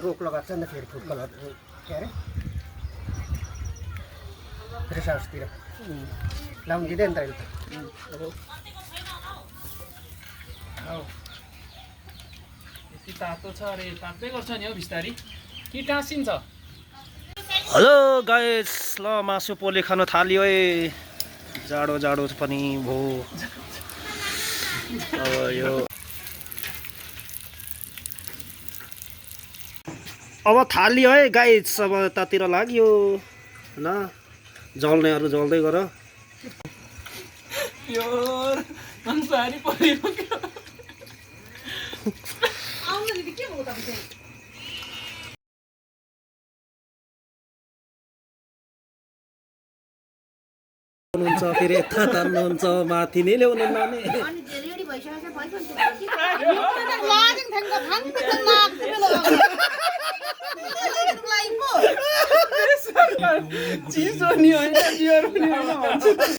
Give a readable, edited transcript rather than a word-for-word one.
रोक लगाएको छ नि त फेरि फुड कलर के अरे रेस्ट हाउसतिर लाउनु दिँदैन त अहिले यति तातो छ अरे तातै गर्छ नि हौ बिस्तारी कि टाँसिन्छ हेलो गाइस ल मासु पोले खान थाल्यो है जाडो जाडो पनि भो अब यो अब थाल्यो है गाइस अब यतातिर लाग्यो ल जल्नेहरू जल्दै गर यो मांसाहारी परेको क्या हुनुहुन्छ फेरि यता तान्नुहुन्छ माथि नै ल्याउनु नानी अनि रेडी भइसकेको चिसो नि होइन बियर पनि होइन